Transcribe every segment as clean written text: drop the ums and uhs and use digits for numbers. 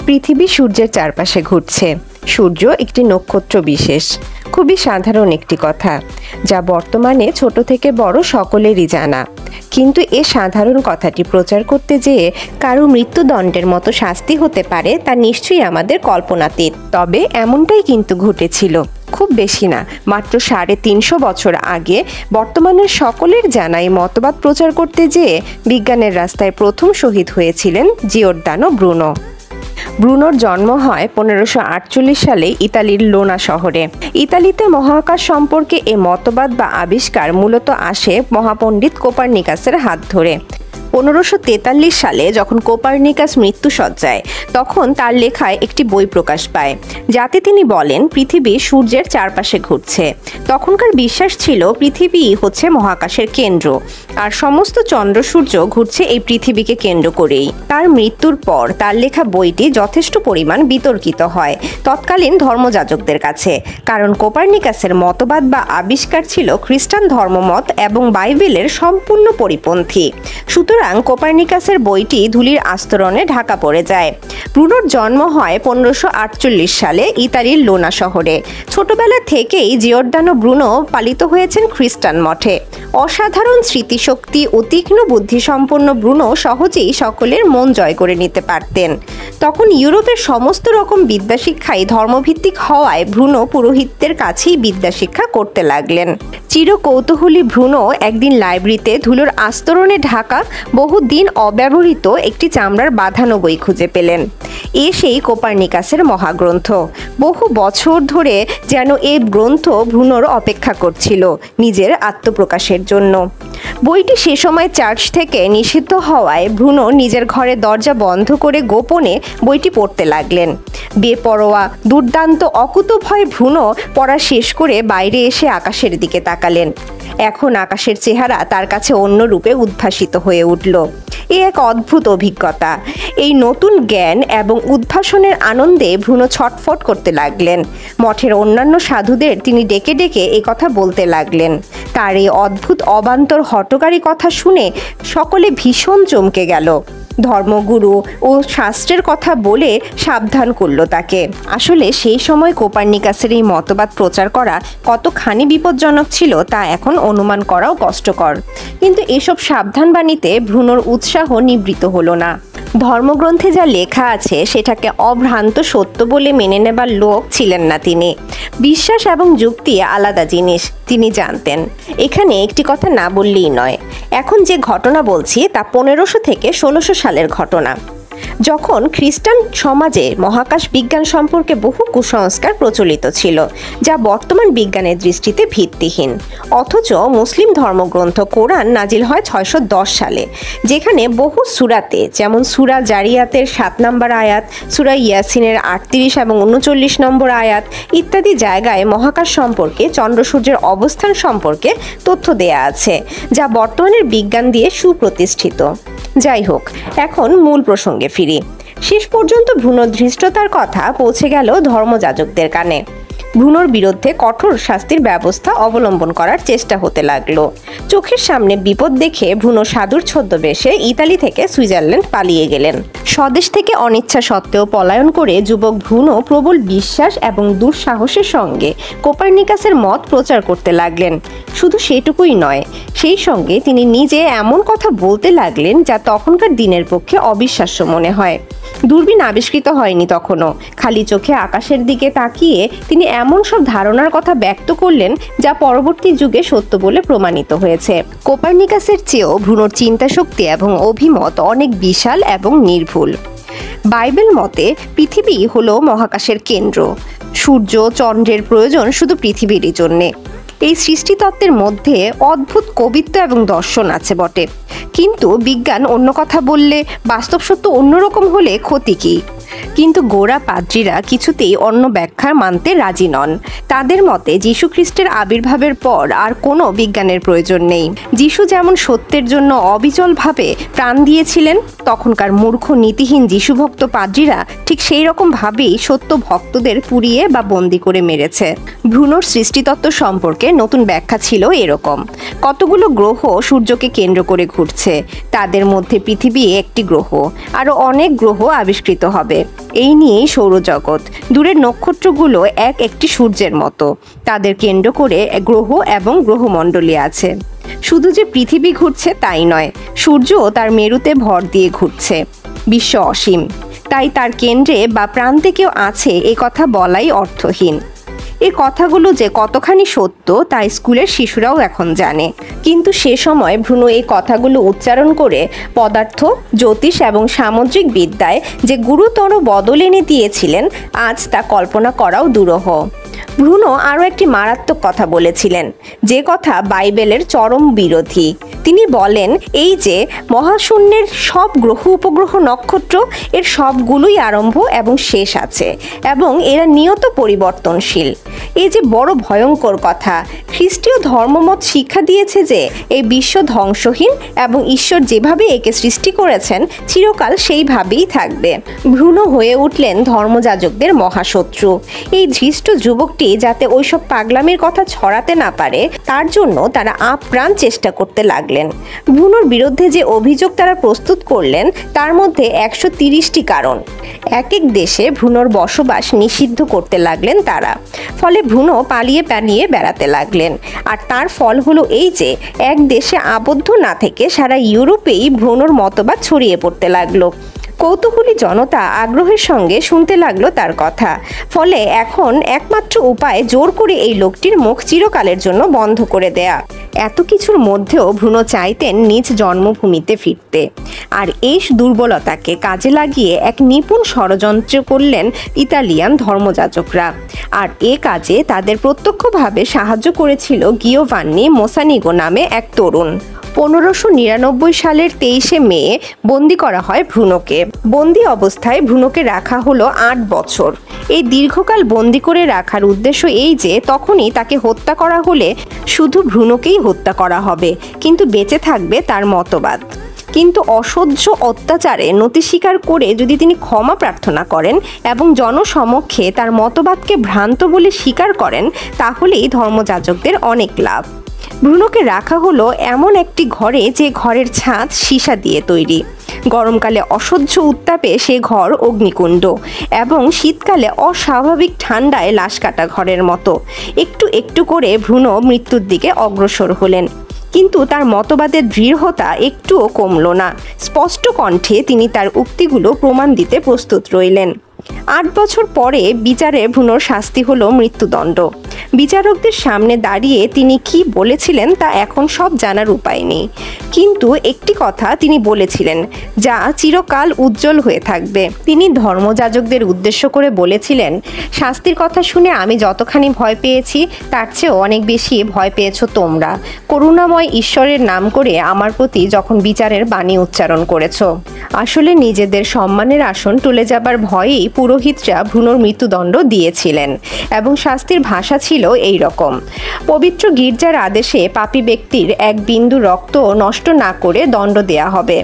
পৃথিবী সূর্যের চারপাশে ঘুরছে। সূর্য একটি নক্ষত্র বিশেষ, খুবই সাধারণ একটি কথা, যা বর্তমানে ছোট থেকে বড় সকলেরই জানা। কিন্তু এ সাধারণ কথাটি প্রচার করতে যেয়ে কারো মৃত্যুদণ্ডের মতো শাস্তি হতে পারে তা নিশ্চয়ই আমাদের কল্পনাতীত। তবে এমনটাই কিন্তু ঘটেছিল। খুব বেশি না, মাত্র 350 বছর আগে বর্তমানের সকলের জানাই মতবাদ প্রচার করতে যেয়ে বিজ্ঞানের রাস্তায় প্রথম শহীদ হয়েছিলেন জিওর্দানো ব্রুনো। ব্রুনোর জন্ম হয় 1548 সালে ইতালির লোনা শহরে। ইতালিতে মহাকাশ সম্পর্কে এ মতবাদ বা আবিষ্কার মূলত আসে মহাপণ্ডিত কোপার্নিকাসের হাত ধরে। 1543 সালে যখন কোপার্নিকাস মৃত্যুশয্যায়, তখন তার লেখায় একটি বই প্রকাশ পায়, যাতে তিনি বলেন পৃথিবী সূর্যের চারপাশে ঘুরছে। তখনকার বিশ্বাস ছিল পৃথিবী হচ্ছে মহাকাশের কেন্দ্র, আর সমস্ত চন্দ্র সূর্য ঘুরছে এই পৃথিবীকে কেন্দ্র করেই। তার মৃত্যুর পর তার লেখা বইটি যথেষ্ট পরিমাণ বিতর্কিত হয় তৎকালীন ধর্মযাজকদের কাছে, কারণ কোপার্নিকাসের মতবাদ বা আবিষ্কার ছিল খ্রিস্টান ধর্মমত এবং বাইবেলের সম্পূর্ণ পরিপন্থী। সুতরাং কোপার্নিকাসের বইটি ধুলির আস্তরণে ঢাকা পড়ে যায়। ব্রুনোর জন্ম হয় 1548 সালে ইতালির লোনা শহরে। ছোটবেলা থেকেই জিওর্দানো ব্রুনো পালিত হয়েছেন খ্রিস্টান মঠে। অসাধারণ স্মৃতিশক্তি ও তীক্ষ্ণ বুদ্ধিসম্পন্ন ব্রুনো সহজেই সকলের মন জয় করে নিতে পারতেন। তখন ইউরোপের সমস্ত রকম বিদ্যাশিক্ষাই ধর্মভিত্তিক হওয়ায় ব্রুনো পুরোহিতদের কাছেই বিদ্যাশিক্ষা করতে লাগলেন। চিরকৌতূহলী ব্রুনো একদিন লাইব্রেরিতে ধুলোর আস্তরণে ঢাকা বহুদিন অব্যবহৃত একটি চামড়ার বাঁধানো বই খুঁজে পেলেন। এ সেই কোপার্নিকাসের মহাগ্রন্থ। বহু বছর ধরে যেন এই গ্রন্থ ব্রুনোর অপেক্ষা করছিল নিজের আত্মপ্রকাশের জন্য। বইটি সে সময় চার্চ থেকে নিষিদ্ধ হওয়ায় ব্রুনো নিজের ঘরে দরজা বন্ধ করে গোপনে বইটি পড়তে লাগলেন। বেপরোয়া, দুর্দান্ত, অকুতোভয় ব্রুনো পড়া শেষ করে বাইরে এসে আকাশের দিকে তাকালেন। এখন আকাশের চেহারা তার কাছে অন্য রূপে উদ্ভাসিত হয়ে উঠল। এ এক অদ্ভুত অভিজ্ঞতা। এই নতুন জ্ঞান এবং উদ্ভাসনের আনন্দে ব্রুনো ছটফট করতে লাগলেন। মঠের অন্যান্য সাধুদের তিনি ডেকে ডেকে এই কথা বলতে লাগলেন। তার এই অদ্ভুত অবান্তর হঠকারী কথা শুনে সকলে ভীষণ চমকে গেল। ধর্মগুরু ও শাস্ত্রের কথা বলে সাবধান করল তাকে। আসলে সেই সময় কোপার্নিকাসের এই মতবাদ প্রচার করা কতখানি বিপজ্জনক ছিল তা এখন অনুমান করাও কষ্টকর। কিন্তু এসব সাবধানবাণীতে ব্রুনোর উৎসাহ নিবৃত হলো না। ধর্মগ্রন্থে যা লেখা আছে সেটাকে অভ্রান্ত সত্য বলে মেনে নেবার লোক ছিলেন না তিনি। বিশ্বাস এবং যুক্তি আলাদা জিনিস তিনি জানতেন। এখানে একটি কথা না বললেই নয়। এখন যে ঘটনা বলছি তা 1500 থেকে 1600 সালের ঘটনা, যখন খ্রিস্টান সমাজে মহাকাশ বিজ্ঞান সম্পর্কে বহু কুসংস্কার প্রচলিত ছিল, যা বর্তমান বিজ্ঞানের দৃষ্টিতে ভিত্তিহীন। অথচ মুসলিম ধর্মগ্রন্থ কোরআন নাজিল হয় 610 সালে, যেখানে বহু সূরাতে, যেমন সূরা জারিয়াতের 7 নম্বর আয়াত, সূরা ইয়াসিনের 38 এবং 39 নম্বর আয়াত ইত্যাদি জায়গায় মহাকাশ সম্পর্কে, চন্দ্র সূর্যের অবস্থান সম্পর্কে তথ্য দেয়া আছে, যা বর্তমানের বিজ্ঞান দিয়ে সুপ্রতিষ্ঠিত। যাই হোক, এখন মূল প্রসঙ্গে ফিরি। শেষ পর্যন্ত ব্রুনোর ধৃষ্টতার কথা পৌঁছে গেল ধর্মযাজকদের কানে। ব্রুনোর বিরুদ্ধে কঠোর শাস্তির ব্যবস্থা অবলম্বন করার চেষ্টা হতে লাগলো। চোখের সামনে বিপদ দেখে ব্রুনো সাধুর ছদ্মবেশে ইতালি থেকে সুইজারল্যান্ড পালিয়ে গেলেন। স্বদেশ থেকে অনিচ্ছা সত্ত্বেও পলায়ন করে যুবক ব্রুনো প্রবল বিশ্বাস এবং দুঃসাহসের সঙ্গে কোপার্নিকাসের মত প্রচার করতে লাগলেন। শুধু সেটুকুই নয়, সেই সঙ্গে তিনি নিজে এমন কথা বলতে লাগলেন যা তখনকার দিনের পক্ষে অবিশ্বাস্য মনে হয়। দূরবীন আবিষ্কৃত হয়নি তখনও। খালি চোখে আকাশের দিকে তাকিয়ে তিনি এমন সব ধারণার কথা ব্যক্ত করলেন যা পরবর্তী যুগে সত্য বলে প্রমাণিত হয়েছে। কোপার্নিকাসের চেয়েও ব্রুনোর চিন্তাশক্তি এবং অভিমত অনেক বিশাল এবং নির্ভুল। বাইবেল মতে পৃথিবী হলো মহাকাশের কেন্দ্র। সূর্য, চন্দ্রের প্রয়োজন শুধু পৃথিবীরই জন্যে। এই সৃষ্টিতত্ত্বের মধ্যে অদ্ভুত কবিত্ব এবং দর্শন আছে বটে, কিন্তু বিজ্ঞান অন্য কথা বললে, বাস্তব সত্য অন্যরকম হলে ক্ষতি কী? কিন্তু গোঁড়া পাদ্রীরা কিছুতেই অন্য ব্যাখ্যা মানতে রাজি নন। তাদের মতে যীশু খ্রিস্টের আবির্ভাবের পর আর কোনো বিজ্ঞানের প্রয়োজন নেই। যীশু যেমন সত্যের জন্য অবিচলভাবে প্রাণ দিয়েছিলেন, তখনকার মূর্খ নীতিহীন যীশুভক্ত পাদ্রীরা ঠিক সেই রকমভাবেই সত্য ভক্তদের পুড়িয়ে বা বন্দি করে মেরেছে। ব্রুনোর সৃষ্টিতত্ত্ব সম্পর্কে নতুন ব্যাখ্যা ছিল এরকম: কতগুলো গ্রহ সূর্যকে কেন্দ্র করে ঘুরছে, তাদের মধ্যে পৃথিবী একটি গ্রহ, আরও অনেক গ্রহ আবিষ্কৃত হবে। এই নিয়েই সৌরজগৎ। দূরের নক্ষত্রগুলো এক একটি সূর্যের মতো, তাদের কেন্দ্র করে গ্রহ এবং গ্রহমণ্ডলী আছে। শুধু যে পৃথিবী ঘুরছে তাই নয়, সূর্যও তার মেরুতে ভর দিয়ে ঘুরছে। বিশ্ব অসীম, তাই তার কেন্দ্রে বা প্রান্তে কেউ আছে এ কথা বলাই অর্থহীন। এই কথাগুলো যে কতখানি সত্য তা স্কুলের শিশুরাও এখন জানে, কিন্তু সে সময় ভ্রূণ এই কথাগুলো উচ্চারণ করে পদার্থ, জ্যোতিষ এবং সামুদ্রিক বিদ্যায় যে গুরুতর বদল এনে দিয়েছিলেন, আজ তা কল্পনা করাও দুরূহ। ভ্রূণ আরও একটি মারাত্মক কথা বলেছিলেন, যে কথা বাইবেলের চরম বিরোধী। তিনি বলেন এই যে মহাশূন্যের সব গ্রহ উপগ্রহ নক্ষত্র এর সবগুলোই আরম্ভ এবং শেষ আছে এবং এরা নিয়ত পরিবর্তনশীল। এই যে বড় ভয়ঙ্কর কথা। খ্রিস্টীয় ধর্মমত শিক্ষা দিয়েছে যে এই বিশ্ব ধ্বংসহীন এবং ঈশ্বর যেভাবে একে সৃষ্টি করেছেন চিরকাল সেইভাবেই থাকবে। ভ্রূণ হয়ে উঠলেন ধর্মযাজকদের মহাশত্রু। এই ধৃষ্ট যুবকটি যাতে ওইসব পাগলামির কথা ছড়াতে না পারে তার জন্য তারা আপ্রাণ চেষ্টা করতে লাগলেন। ভ্রূণর বিরুদ্ধে যে অভিযোগ তারা প্রস্তুত করলেন তার মধ্যে 130টি কারণ। এক এক দেশে ভ্রূণর বসবাস নিষিদ্ধ করতে লাগলেন তারা। ফলে ভ্রূণ পালিয়ে পালিয়ে বেড়াতে লাগলেন। আর তার ফল হলো এই যে এক দেশে আবদ্ধ না থেকে সারা ইউরোপেই ভ্রূণর মতবাদ ছড়িয়ে পড়তে লাগলো। কৌতূহলী জনতা আগ্রহের সঙ্গে শুনতে লাগলো তার কথা। ফলে এখন একমাত্র উপায় জোর করে এই লোকটির মুখ চিরকালের জন্য বন্ধ করে দেয়া। এত কিছুর মধ্যেও ভ্রূণ চাইতেন নিজ জন্মভূমিতে ফিরতে। আর এই দুর্বলতাকে কাজে লাগিয়ে এক নিপুণ ষড়যন্ত্র করলেন ইতালিয়ান ধর্মযাজকরা। আর এ কাজে তাদের প্রত্যক্ষভাবে সাহায্য করেছিল গিওভান্নি মোসানিগো নামে এক তরুণ। 1599 সালের 23শে মে বন্দি করা হয় ভ্রূণকে। বন্দি অবস্থায় ভ্রূণকে রাখা হলো 8 বছর। এই দীর্ঘকাল বন্দি করে রাখার উদ্দেশ্য এই যে তখনই তাকে হত্যা করা হলে শুধু ভ্রূণকেই হত্যা করা হবে, কিন্তু বেঁচে থাকবে তার মতবাদ। কিন্তু অসহ্য অত্যাচারে নতি স্বীকার করে যদি তিনি ক্ষমা প্রার্থনা করেন এবং জনসমক্ষে তার মতবাদকে ভ্রান্ত বলে স্বীকার করেন তাহলেই ধর্মযাজকদের অনেক লাভ। ভ্রূণকে রাখা হলো এমন একটি ঘরে যে ঘরের ছাদ সীসা দিয়ে তৈরি। গরমকালে অসহ্য উত্তাপে সে ঘর অগ্নিকুণ্ড এবং শীতকালে অস্বাভাবিক ঠান্ডায় লাশ কাটা ঘরের মতো। একটু একটু করে ভ্রূণ মৃত্যুর দিকে অগ্রসর হলেন, কিন্তু তার মতবাদের দৃঢ়তা একটুও কমল না। স্পষ্ট কণ্ঠে তিনি তার উক্তিগুলো প্রমাণ দিতে প্রস্তুত রইলেন। 8 বছর পরে বিচারে ভ্রূণর শাস্তি হলো মৃত্যুদণ্ড। বিচারকদের সামনে দাঁড়িয়ে তিনি কি বলেছিলেন তা এখন সব জানার উপায় নেই, কিন্তু একটি কথা তিনি বলেছিলেন যা চিরকাল উজ্জ্বল হয়ে থাকবে। তিনি ধর্মযাজকদের উদ্দেশ্য করে বলেছিলেন, শাস্তির কথা শুনে আমি যতখানি ভয় পেয়েছি তার চেয়েও অনেক বেশি ভয় পেয়েছো তোমরা, করুণাময় ঈশ্বরের নাম করে আমার প্রতি যখন বিচারের বাণী উচ্চারণ করেছো। আসলে নিজেদের সম্মানের আসন টলে যাবার ভয়েই পুরোহিতরা ভ্রূণর মৃত্যুদণ্ড দিয়েছিলেন এবং শাস্তির ভাষা ছিল এই রকম: পবিত্র গির্জার আদেশে পাপী ব্যক্তির এক বিন্দু রক্ত নষ্ট না করে দণ্ড দেয়া হবে,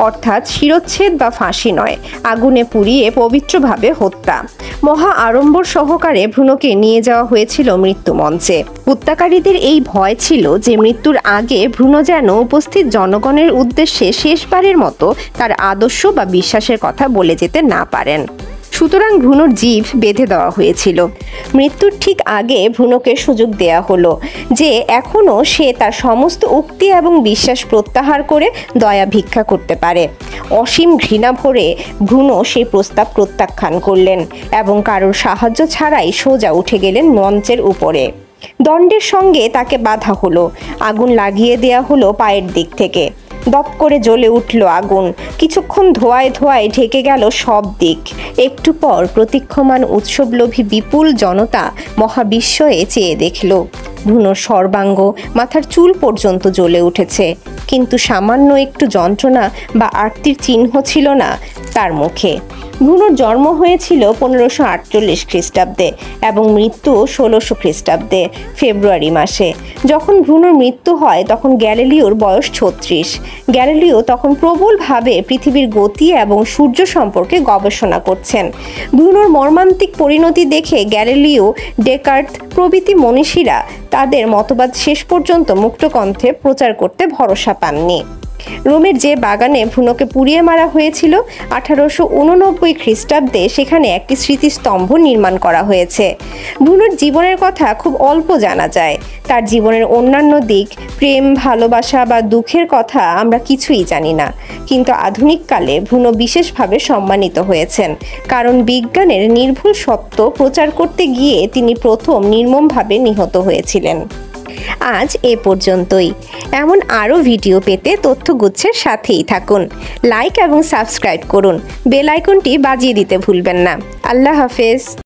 অর্থাৎ শিরচ্ছেদ বা ফাঁসি নয়, আগুনে পুড়িয়ে পবিত্রভাবে হত্যা। মহা আড়ম্বর সহকারে ভ্রূণকে নিয়ে যাওয়া হয়েছিল মৃত্যুমঞ্চে। হত্যাকারীদের এই ভয় ছিল যে মৃত্যুর আগে ভ্রূণ যেন উপস্থিত জনগণের উদ্দেশ্যে শেষবারের মতো তার আদর্শ বা বিশ্বাসের কথা বলে যেতে না পারেন। সুতরাং ভ্রূণর জিভ বেঁধে দেওয়া হয়েছিল। মৃত্যুর ঠিক আগে ভ্রূণকে সুযোগ দেয়া হলো যে এখনও সে তার সমস্ত উক্তি এবং বিশ্বাস প্রত্যাহার করে দয়া ভিক্ষা করতে পারে। অসীম ঘৃণা ভরে ভ্রূণ সেই প্রস্তাব প্রত্যাখ্যান করলেন এবং কারোর সাহায্য ছাড়াই সোজা উঠে গেলেন মঞ্চের উপরে। দণ্ডের সঙ্গে তাকে বাঁধা হলো, আগুন লাগিয়ে দেয়া হলো পায়ের দিক থেকে। দপ করে জ্বলে উঠল আগুন, কিছুক্ষণ ধোঁয়ায় ধোঁয়ায় ঢেকে গেল সব দিক। একটু পর প্রতীক্ষমান উৎসবলোভী বিপুল জনতা মহাবিস্ময়ে চেয়ে দেখল ভ্রূণর সর্বাঙ্গ মাথার চুল পর্যন্ত জ্বলে উঠেছে, কিন্তু সামান্য একটু যন্ত্রণা বা আর্তির চিহ্ন ছিল না তার মুখে। ভ্রূণর জন্ম হয়েছিল 1548 খ্রিস্টাব্দে এবং মৃত্যু 1600 খ্রিস্টাব্দে ফেব্রুয়ারি মাসে। যখন ভ্রূণর মৃত্যু হয় তখন গ্যালিলিওর বয়স 36। গ্যালিলিও তখন প্রবলভাবে পৃথিবীর গতি এবং সূর্য সম্পর্কে গবেষণা করছেন। ভ্রূণর মর্মান্তিক পরিণতি দেখে গ্যালিলিও, ডেকার্ত প্রভৃতি মনীষীরা তাদের মতবাদ শেষ পর্যন্ত মুক্তকণ্ঠে প্রচার করতে ভরসা পাননি। রোমের যে বাগানে ভুনোকে পুড়িয়ে মারা হয়েছিল 1889 খ্রিস্টাব্দে সেখানে একটি স্মৃতিস্তম্ভ নির্মাণ করা হয়েছে। ভুনোর জীবনের কথা খুব অল্প জানা যায়। তার জীবনের অন্যান্য দিক, প্রেম, ভালোবাসা বা দুঃখের কথা আমরা কিছুই জানি না। কিন্তু আধুনিককালে ভুনো বিশেষভাবে সম্মানিত হয়েছেন, কারণ বিজ্ঞানের নির্ভুল সত্য প্রচার করতে গিয়ে তিনি প্রথম নির্মমভাবে নিহত হয়েছিলেন। আজ এ পর্যন্তই। এমন আরও ভিডিও পেতে তথ্যগুচ্ছের সাথেই থাকুন। লাইক এবং সাবস্ক্রাইব করুন। বেল আইকনটি বাজিয়ে দিতে ভুলবেন না। আল্লাহ হাফেজ।